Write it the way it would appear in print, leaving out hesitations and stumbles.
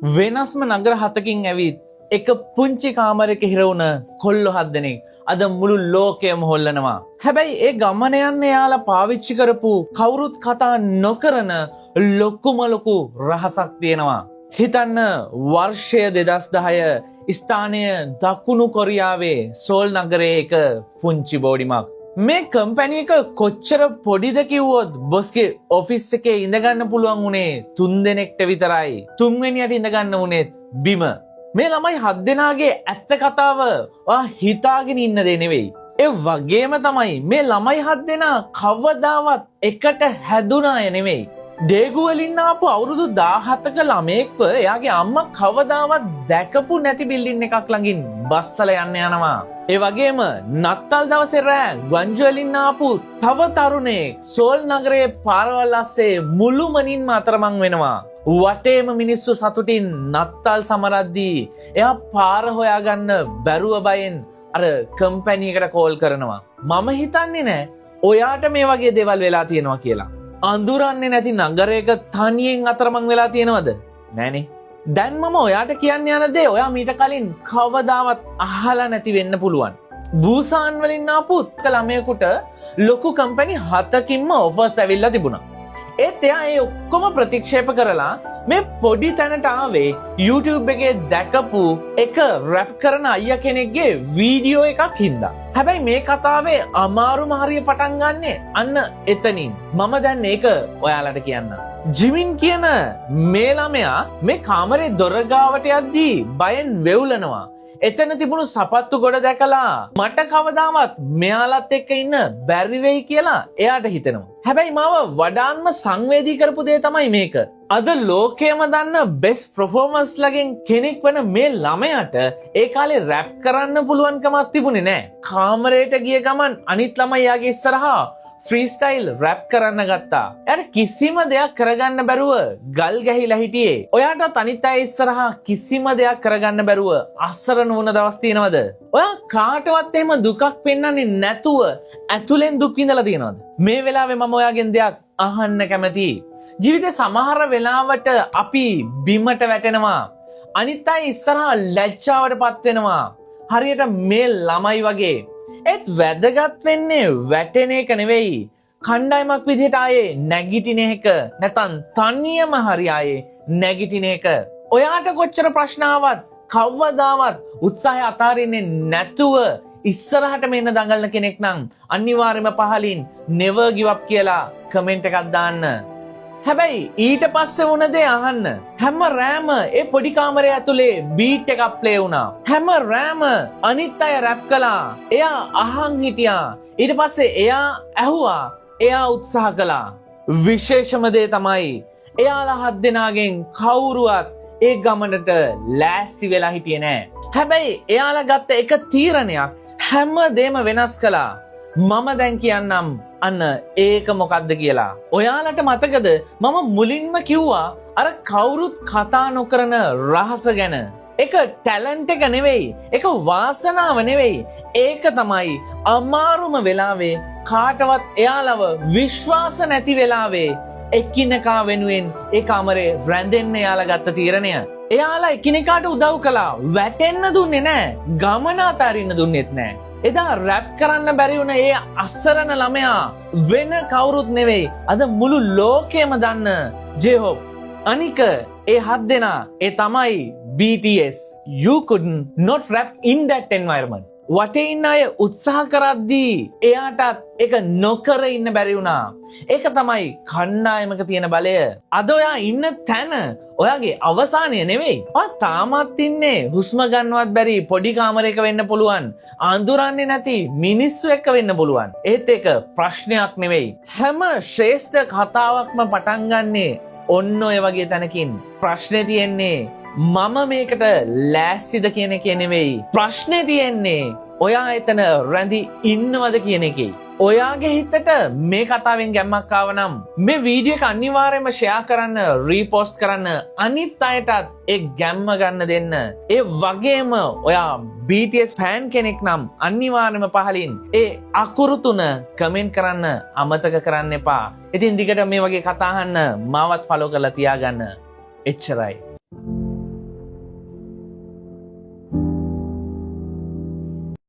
වෙනස්ම නගර 7කින් ඇවිත් එක පුංචි කාමරයක හිර වුණ කොල්ලෝ 7 දෙනෙක් අද මුළු ලෝකයම හොල්ලනවා. හැබැයි ඒ ගමන යන්න යාලා පාවිච්චි කරපු කවුරුත් කතා නොකරන ලොකු රහසක් තියෙනවා. හිතන්න වර්ෂය 2010 ස්ථානය දකුණු කොරියාවේ සෝල් නගරයේ එක පුංචි බෝඩිමක්. මේ කම්පැනි එක කොච්චර පොඩිද කිව්වොත් බොස්ගේ ඔෆිස් එකේ ඉඳගන්න පුළුවන් උනේ 3 දෙනෙක්ට විතරයි. 3 වෙනියට ඉඳගන්න උනේත් බිම. මේ ළමයි 7 දෙනාගේ ඇත්ත කතාව ඔයා හිතාගෙන ඉන්න දේ නෙවෙයි. ඒ වගේම තමයි මේ ළමයි 7 දෙනා කවදාවත් එකට හැදුනා අය නෙවෙයි. ඩේගු වලින් ආපු අවුරුදු 17ක ළමයෙක්ව එයාගේ අම්මා කවදාවත් දැකපු නැති බිල්ඩින් එකක් ළඟින් බස්සල යන්න යනවා. ඒ වගේම නත්තල් දවසේ රෑ ගුවන්ජු වලින් ආපු තව තරුණයෙක් සෝල් නගරයේ පාරවල් අස්සේ මුළුමනින්ම අතරමං වෙනවා. වටේම මිනිස්සු සතුටින් නත්තල් සමරද්දී එයා පාර හොයාගන්න බැරුව බයෙන් අර කම්පැනි එකට කෝල් කරනවා. මම හිතන්නේ නෑ ඔයාට මේ වගේ දේවල් වෙලා තියෙනවා කියලා. අඳුරන්නේ නැති නගරයක තනියෙන් අතරමං වෙලා තියෙනවද? නෑනේ. දැන් මම ඔයාට කියන්න යන දේ ඔයා මීට කලින් කවදාවත් අහලා නැති වෙන්න පුළුවන්. බූසාන් වලින් ආපු ළමයෙකුට ලොකු කම්පැනි 7කින්ම ඔෆර්ස් ඇවිල්ලා තිබුණා. ඒත් එයා ඒ ඔක්කොම ප්‍රතික්ෂේප කරලා මේ පොඩි තැනට ආවේ YouTube එකේ දැකපු එක රැප් කරන අයියා කෙනෙක්ගේ වීඩියෝ එකක් හින්දා. හැබැයි මේ කතාවේ අමාරුම හරිය පටන් ගන්නෙ අන්න එතනින්. මම දැන් ඒක ඔයාලට කියන්න. ජිමින් කියන මේ ළමයා මේ කාමරේ දොර ගාවට යද්දී බයෙන් වෙවුලනවා. එතන තිබුණු සපත්තු ගොඩ දැකලා මට කවදාවත් මෙයාලත් එක්ක ඉන්න බැරි වෙයි කියලා එයාට හිතෙනවා. හැබැයි මාව වඩාත්ම සංවේදී කරපු දේ තමයි මේක. අද ලෝකයේම දන්න බෙස්ට් පර්ෆෝමර්ස් ලගෙන් කෙනෙක් වෙන මේ ළමයාට ඒ කාලේ රැප් කරන්න පුළුවන්කමක් තිබුණේ නැහැ. කාමරේට ගිය ගමන් අනිත් ළමයි යාගේ ඉස්සරහා ෆ්‍රී ස්ටයිල් රැප් කරන්න ගත්තා. එයාට කිසිම දෙයක් කරගන්න බැරුව ගල් ගැහිලා හිටියේ. ඔයාටත් අනිත් අය ඉස්සරහා කිසිම දෙයක් කරගන්න බැරුව අසරණ වුණ දවස් තියෙනවද? ඔයා කාටවත් එහෙම දුකක් පෙන්වන්නේ නැතුව ඇතුලෙන් දුක් විඳලා තියෙනවද? මේ වෙලාවේ මම ඔයාගෙන් දෙයක් අහන්න කැමතියි. ජීවිතේ සමහර වෙලාවට අපි බිමට වැටෙනවා. අනිත් අය ඉස්සරහා ලැජ්ජාවටපත් වෙනවා. හරියට මේ ළමයි වගේ. ඒත් වැදගත් වෙන්නේ වැටෙන එක නෙවෙයි. කණ්ඩායමක් විදිහට ආයේ නැගිටින එක. නැත්නම් තනියම හරි ආයේ නැගිටින එක. ඔයාට කොච්චර ප්‍රශ්න ආවත් කවදාවත් උත්සාහය අතාරින්නේ නැතුව ඉස්සරහට මෙන්න දඟලන කෙනෙක් නම් අනිවාර්යයෙන්ම පහලින් never give up කියලා කමෙන්ට් එකක් දාන්න. හැබැයි ඊට පස්සේ වුණ දේ අහන්න. හැම රෑම ඒ පොඩි කාමරය ඇතුලේ බීට් එකක් ප්ලේ වුණා. හැම රෑම අනිත් අය රැප් කළා. එයා අහන් හිටියා. ඊට පස්සේ එයා ඇහුවා. එයා උත්සාහ කළා. විශේෂම දේ තමයි එයාලා 7 දෙනාගෙන් කවුරුවත් ඒ ගමනට ලෑස්ති වෙලා හිටියේ නෑ. හැබැයි එයාලා ගත්ත එක තීරණයක් හැම දෙම වෙනස් කළා. මම දැන් කියන්නම් අන්න ඒක මොකක්ද කියලා. ඔයාලට මතකද මම මුලින්ම කිව්වා අර කවුරුත් කතා නොකරන රහස ගැන. ඒක ටැලන්ට් එක නෙවෙයි. ඒක වාසනාව නෙවෙයි. ඒක තමයි අමාරුම වෙලාවේ කාටවත් එයාලව විශ්වාස නැති වෙලාවේ එකිනෙකා වෙනුවෙන් ඒ කාමරේ රැඳෙන්න එයාලා ගත්ත තීරණය. එයාලා එකිනෙකාට උදව් කළා. වැටෙන්න දුන්නේ නැහැ. ගමන අතාරින්න දුන්නෙත් නැහැ. එදා රැප් කරන්න බැරි වුණ ඒ අසරණ ළමයා වෙන කවුරුත් නෙවෙයි. අද මුළු ලෝකෙම දන්න ජේහොප්. අනික ඒ 7 දෙනා ඒ තමයි BTS. You could not rap in that environment. වටේ ඉන්න අය උත්සාහ කරද්දී එයාටත් ඒක නොකර ඉන්න බැරි වුණා. ඒක තමයි කණ්ඩායමක තියෙන බලය. අද ඔයා ඉන්න තැන ඔයාගේ අවසානය නෙවෙයි. ඔයා තාමත් ඉන්නේ හුස්ම ගන්නවත් බැරි පොඩි කාමරයක වෙන්න පුළුවන්. අඳුරන්නේ නැති මිනිස්සු එක්ක වෙන්න පුළුවන්. ඒත් ඒක ප්‍රශ්නයක් නෙවෙයි. හැම ශ්‍රේෂ්ඨ කතාවක්ම පටන් ගන්නේ ඔන්න ඔය වගේ තැනකින්. ප්‍රශ්නේ තියෙන්නේ මම මේකට ලෑස්තිද කියන එක නෙවෙයි. ප්‍රශ්නේ තියෙන්නේ ඔයා එතන රැඳි ඉන්නවද කියන එකේ. ඔයාගේ හිතට මේ කතාවෙන් ගැම්මක් ආව නම් මේ වීඩියෝ එක අනිවාර්යයෙන්ම ෂෙයා කරන්න, රීපෝස්ට් කරන්න, අනිත් අයටත් ඒ ගැම්ම ගන්න දෙන්න. ඒ වගේම ඔයා BTS ෆෑන් කෙනෙක් නම් අනිවාර්යයෙන්ම පහලින් ඒ අකුරු 3 කමෙන්ට් කරන්න අමතක කරන්න එපා. ඉතින් දිගට මේ වගේ කතා අහන්න මාවත් ෆලෝ කරලා තියාගන්න. එච්චරයි.